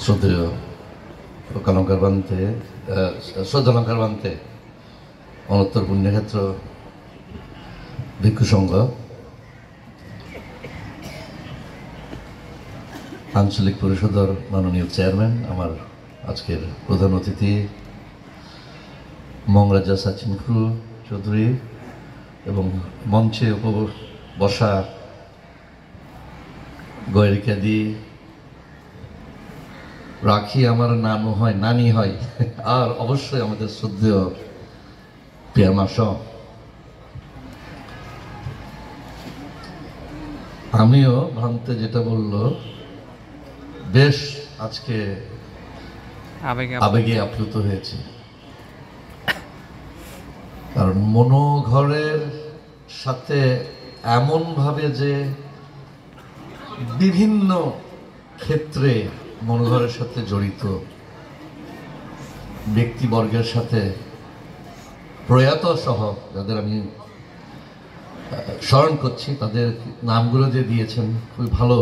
শ্রদ্ধেয় কলঙ্কার বান্তে শ্রদ্ধালঙ্কার বান্তে অনত্তর পুণ্যক্ষেত্র ভিক্ষু সংঘ আঞ্চলিক পরিষদের মাননীয় চেয়ারম্যান, আমার আজকের প্রধান অতিথি মংরাজা সাচিন ক্রু চৌধুরী এবং মঞ্চে বসা গয়রিকাদি, রাখি আমার নানু হয়, নানি হয়, আর অবশ্যই আমাদের শ্রদ্ধেয় পিয়ামাস। আমিও ভান্তে যেটা বললো বেশ আজকে আবেগে আপ্লুত হয়েছে, কারণ মনোঘরের সাথে এমন ভাবে যে বিভিন্ন ক্ষেত্রে মনোঘরের সাথে জড়িত ব্যক্তিবর্গের সাথে প্রয়াত সহ যাদের আমি স্মরণ করছি, তাদের নামগুলো যে দিয়েছেন খুবই ভালো,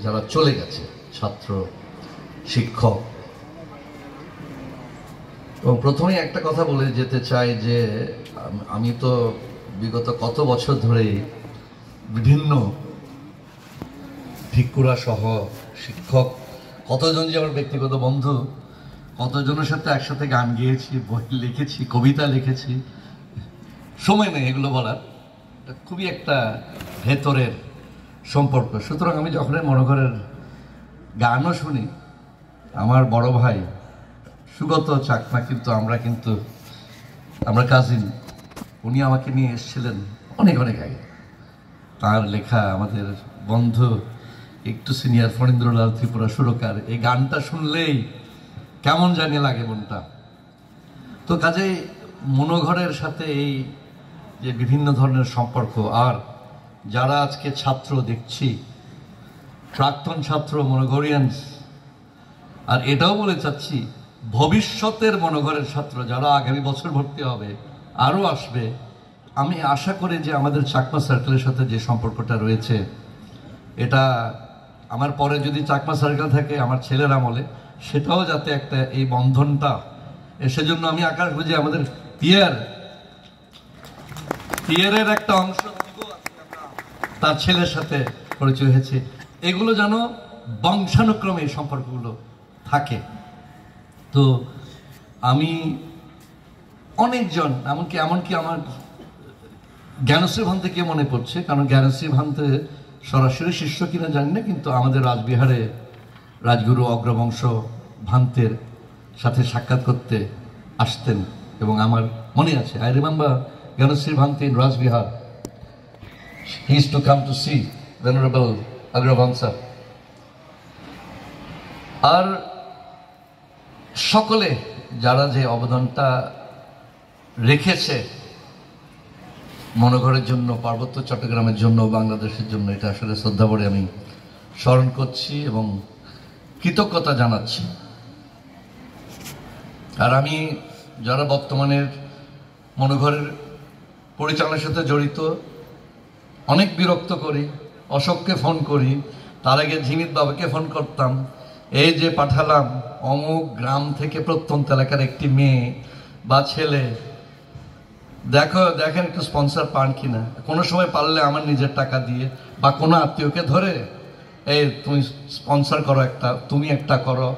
যারা চলে গেছে, ছাত্র, শিক্ষক। এবং প্রথমেই একটা কথা বলে যেতে চাই যে আমি তো বিগত কত বছর ধরে বিভিন্ন ভিক্ষুরা সহ শিক্ষক, কতজন যে আমার ব্যক্তিগত বন্ধু, কতজনের সাথে একসাথে গান গেয়েছি, বই লিখেছি, কবিতা লিখেছি, সময় নেই এগুলো বলার, খুবই একটা ভেতরের সম্পর্ক। সুতরাং আমি যখন মনোঘরের গানও শুনি, আমার বড় ভাই সুগত চাকমা আমরা কাজিন, উনি আমাকে নিয়ে এসেছিলেন অনেক অনেক আগে, তার লেখা আমাদের বন্ধু একটু সিনিয়র ফণীন্দ্রলাল ত্রিপুরা সুরকার, এই গানটা শুনলেই কেমন জানি লাগে মনটা। তো কাজেই মনোঘরের সাথে এই যে বিভিন্ন ধরনের সম্পর্ক, আর যারা আজকে ছাত্র দেখছি, প্রাক্তন ছাত্র মনোঘরিয়ান্স, আর এটাও বলে চাচ্ছি ভবিষ্যতের মনোঘরের ছাত্র যারা আগামী বছর ভর্তি হবে, আরও আসবে, আমি আশা করি যে আমাদের চাকমা সার্কেলের সাথে যে সম্পর্কটা রয়েছে, এটা আমার পরে যদি চাকমা সার্কেল থাকে আমার ছেলের আমলে, সেটাও যাতে একটা এই বন্ধনটা, সেজন্য আমি আকাশ বুঝি আমাদের পিয়ারের একটা অংশ তার ছেলের সাথে পরিচয় হয়েছে, এগুলো যেন বংশানুক্রমে এই সম্পর্কগুলো থাকে। তো আমি অনেকজন, এমনকি আমার জ্ঞানশ্রী ভান্তে কে মনে পড়ছে, কারণ জ্ঞানশ্রী ভান্তে সরাসরি শিষ্য কিনা জানি না, কিন্তু আমাদের রাজবিহারে রাজগুরু অগ্রবংশ ভান্তের সাথে সাক্ষাৎ করতে আসতেন, এবং আমার মনে আছে, I remember Gyanashri Bhante in Rajbihar, he used to come to see venerable Agravamsa। আর সকলে যারা যে অবদানটা রেখেছে মনোঘরের জন্য, পার্বত্য চট্টগ্রামের জন্য, বাংলাদেশের জন্য, এটা আসলে শ্রদ্ধা ভরে আমি স্মরণ করছি এবং কৃতজ্ঞতা জানাচ্ছি। আর আমি যারা বর্তমানের মনোঘরের পরিচালনার সাথে জড়িত, অনেক বিরক্ত করি, অশোককে ফোন করি, তার আগে ঝিমিত বাবাকে ফোন করতাম, এই যে পাঠালাম অমুক গ্রাম থেকে প্রত্যন্ত এলাকার একটি মেয়ে বা ছেলে, দেখেন একটু স্পন্সর পান কিনা, কোনো সময় পারলে আমার নিজের টাকা দিয়ে বা কোনো আত্মীয়কে ধরে, এই তুমি স্পন্সর করো, তুমি একটা করো,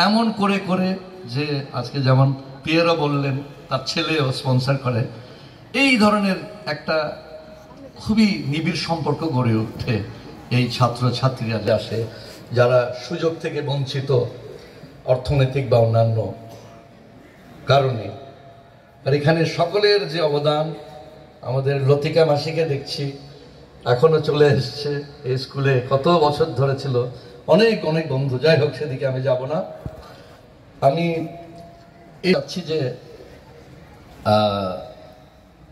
এমন করে করে যে আজকে যেমন পিয়েরও বললেন তার ছেলেও স্পন্সর করে, এই ধরনের একটা খুবই নিবিড় সম্পর্ক গড়ে ওঠে এই ছাত্র ছাত্রীরা যে আসে, যারা সুযোগ থেকে বঞ্চিত অর্থনৈতিক বা অন্যান্য কারণে। আর এখানে সকলের যে অবদান, আমাদের লতিকা মাসিকে দেখছি এখনো চলে এসছে এই স্কুলে, কত বছর ধরে ছিল, অনেক অনেক বন্ধু, যাই হোক সেদিকে আমি যাব না। আমি চাচ্ছি যে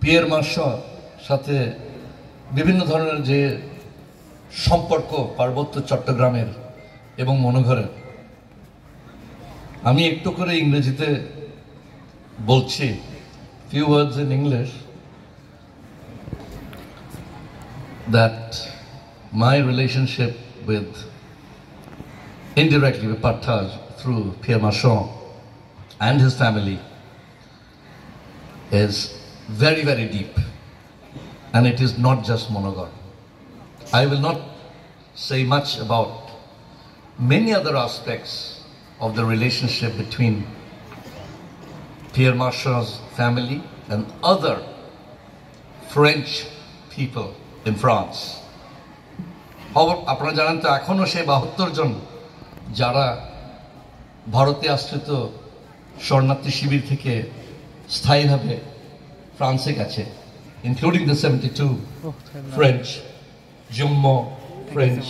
পিয়ের মাসের সাথে বিভিন্ন ধরনের যে সম্পর্ক পার্বত্য চট্টগ্রামের এবং মনোঘরের, আমি একটু করে ইংরেজিতে বলছি, few words in English, that my relationship with indirectly we partage through Pierre Marchand and his family is very, very deep. And it is not just Monogon. I will not say much about many other aspects of the relationship between Pierre Marchand's family and other French people in France. আপনারা জানেন তো এখনো সেই 72 জন যারা ভারতে আশ্রিত শরণার্থী শিবির থেকে স্থায়ীভাবে ফ্রান্সে গেছে, including the 72 French, Jummo French